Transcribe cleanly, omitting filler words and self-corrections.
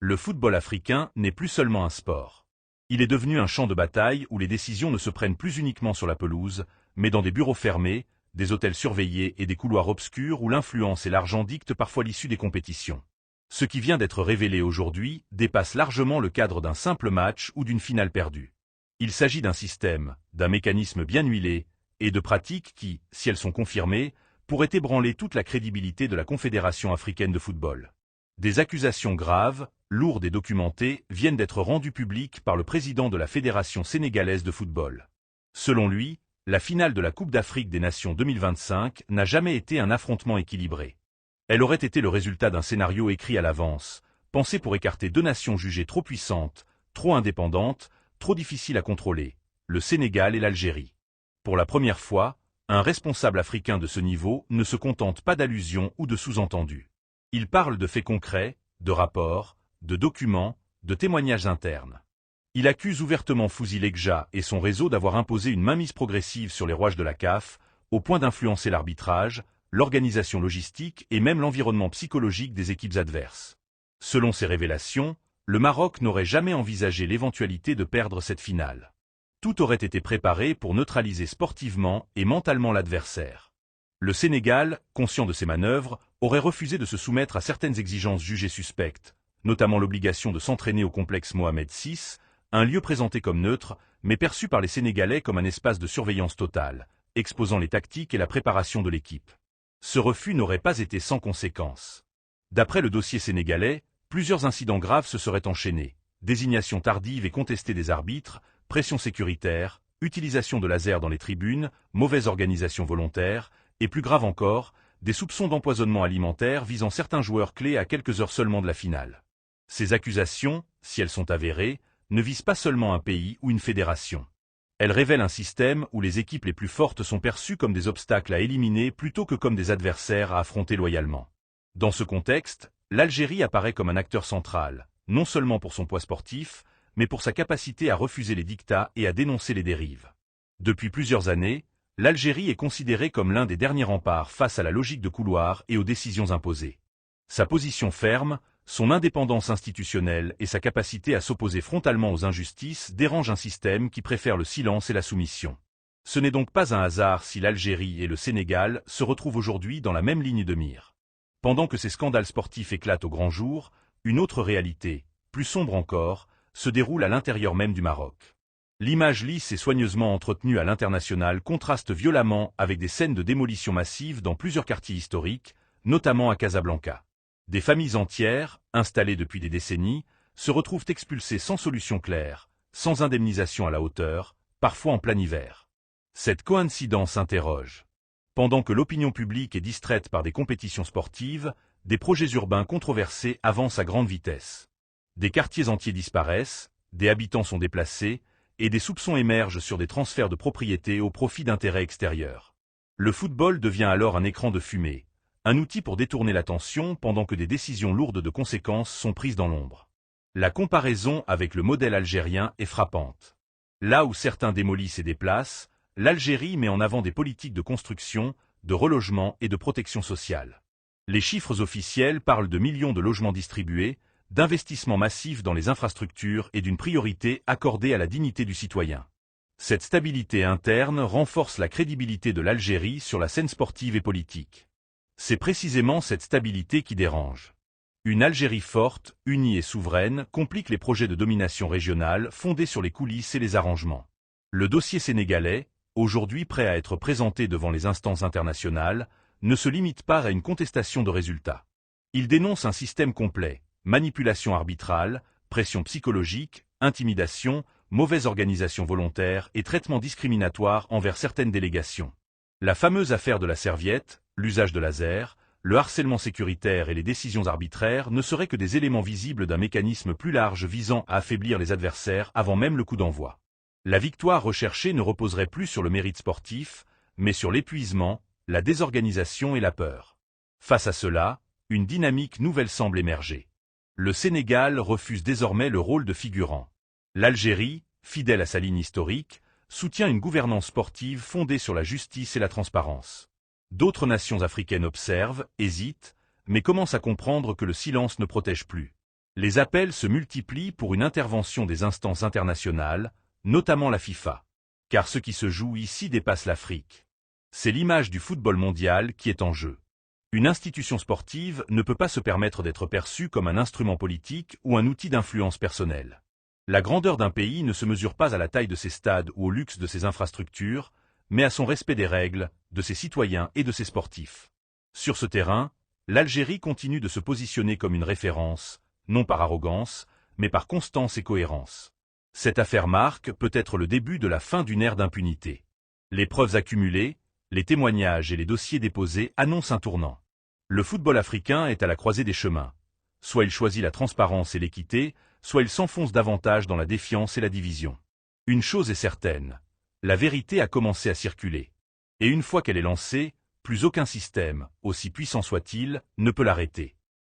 Le football africain n'est plus seulement un sport. Il est devenu un champ de bataille où les décisions ne se prennent plus uniquement sur la pelouse, mais dans des bureaux fermés, des hôtels surveillés et des couloirs obscurs où l'influence et l'argent dictent parfois l'issue des compétitions. Ce qui vient d'être révélé aujourd'hui dépasse largement le cadre d'un simple match ou d'une finale perdue. Il s'agit d'un système, d'un mécanisme bien huilé, et de pratiques qui, si elles sont confirmées, pourraient ébranler toute la crédibilité de la Confédération africaine de football. Des accusations graves, lourdes et documentées viennent d'être rendues publiques par le président de la Fédération sénégalaise de football. Selon lui, la finale de la Coupe d'Afrique des Nations 2025 n'a jamais été un affrontement équilibré. Elle aurait été le résultat d'un scénario écrit à l'avance, pensé pour écarter deux nations jugées trop puissantes, trop indépendantes, trop difficiles à contrôler, le Sénégal et l'Algérie. Pour la première fois, un responsable africain de ce niveau ne se contente pas d'allusions ou de sous-entendus. Il parle de faits concrets, de rapports, de documents, de témoignages internes. Il accuse ouvertement Fouzi Lekja et son réseau d'avoir imposé une mainmise progressive sur les rouages de la CAF, au point d'influencer l'arbitrage, l'organisation logistique et même l'environnement psychologique des équipes adverses. Selon ces révélations, le Maroc n'aurait jamais envisagé l'éventualité de perdre cette finale. Tout aurait été préparé pour neutraliser sportivement et mentalement l'adversaire. Le Sénégal, conscient de ces manœuvres, aurait refusé de se soumettre à certaines exigences jugées suspectes, notamment l'obligation de s'entraîner au complexe Mohamed VI, un lieu présenté comme neutre, mais perçu par les Sénégalais comme un espace de surveillance totale, exposant les tactiques et la préparation de l'équipe. Ce refus n'aurait pas été sans conséquences. D'après le dossier sénégalais, plusieurs incidents graves se seraient enchaînés, désignation tardive et contestée des arbitres, pression sécuritaire, utilisation de lasers dans les tribunes, mauvaise organisation volontaire, et plus grave encore, des soupçons d'empoisonnement alimentaire visant certains joueurs clés à quelques heures seulement de la finale. Ces accusations, si elles sont avérées, ne visent pas seulement un pays ou une fédération. Elles révèlent un système où les équipes les plus fortes sont perçues comme des obstacles à éliminer plutôt que comme des adversaires à affronter loyalement. Dans ce contexte, l'Algérie apparaît comme un acteur central, non seulement pour son poids sportif, mais pour sa capacité à refuser les dictats et à dénoncer les dérives. Depuis plusieurs années, l'Algérie est considérée comme l'un des derniers remparts face à la logique de couloir et aux décisions imposées. Sa position ferme, son indépendance institutionnelle et sa capacité à s'opposer frontalement aux injustices dérangent un système qui préfère le silence et la soumission. Ce n'est donc pas un hasard si l'Algérie et le Sénégal se retrouvent aujourd'hui dans la même ligne de mire. Pendant que ces scandales sportifs éclatent au grand jour, une autre réalité, plus sombre encore, se déroule à l'intérieur même du Maroc. L'image lisse et soigneusement entretenue à l'international contraste violemment avec des scènes de démolition massive dans plusieurs quartiers historiques, notamment à Casablanca. Des familles entières, installées depuis des décennies, se retrouvent expulsées sans solution claire, sans indemnisation à la hauteur, parfois en plein hiver. Cette coïncidence interroge. Pendant que l'opinion publique est distraite par des compétitions sportives, des projets urbains controversés avancent à grande vitesse. Des quartiers entiers disparaissent, des habitants sont déplacés, et des soupçons émergent sur des transferts de propriété au profit d'intérêts extérieurs. Le football devient alors un écran de fumée, un outil pour détourner l'attention pendant que des décisions lourdes de conséquences sont prises dans l'ombre. La comparaison avec le modèle algérien est frappante. Là où certains démolissent et déplacent, l'Algérie met en avant des politiques de construction, de relogement et de protection sociale. Les chiffres officiels parlent de millions de logements distribués, d'investissements massifs dans les infrastructures et d'une priorité accordée à la dignité du citoyen. Cette stabilité interne renforce la crédibilité de l'Algérie sur la scène sportive et politique. C'est précisément cette stabilité qui dérange. Une Algérie forte, unie et souveraine complique les projets de domination régionale fondés sur les coulisses et les arrangements. Le dossier sénégalais, aujourd'hui prêt à être présenté devant les instances internationales, ne se limite pas à une contestation de résultats. Il dénonce un système complet, manipulation arbitrale, pression psychologique, intimidation, mauvaise organisation volontaire et traitement discriminatoire envers certaines délégations. La fameuse affaire de la serviette, l'usage de laser, le harcèlement sécuritaire et les décisions arbitraires ne seraient que des éléments visibles d'un mécanisme plus large visant à affaiblir les adversaires avant même le coup d'envoi. La victoire recherchée ne reposerait plus sur le mérite sportif, mais sur l'épuisement, la désorganisation et la peur. Face à cela, une dynamique nouvelle semble émerger. Le Sénégal refuse désormais le rôle de figurant. L'Algérie, fidèle à sa ligne historique, soutient une gouvernance sportive fondée sur la justice et la transparence. D'autres nations africaines observent, hésitent, mais commencent à comprendre que le silence ne protège plus. Les appels se multiplient pour une intervention des instances internationales, notamment la FIFA. Car ce qui se joue ici dépasse l'Afrique. C'est l'image du football mondial qui est en jeu. Une institution sportive ne peut pas se permettre d'être perçue comme un instrument politique ou un outil d'influence personnelle. La grandeur d'un pays ne se mesure pas à la taille de ses stades ou au luxe de ses infrastructures, mais à son respect des règles, de ses citoyens et de ses sportifs. Sur ce terrain, l'Algérie continue de se positionner comme une référence, non par arrogance, mais par constance et cohérence. Cette affaire marque peut-être le début de la fin d'une ère d'impunité. Les preuves accumulées, les témoignages et les dossiers déposés annoncent un tournant. Le football africain est à la croisée des chemins. Soit il choisit la transparence et l'équité, soit il s'enfonce davantage dans la défiance et la division. Une chose est certaine, la vérité a commencé à circuler. Et une fois qu'elle est lancée, plus aucun système, aussi puissant soit-il, ne peut l'arrêter.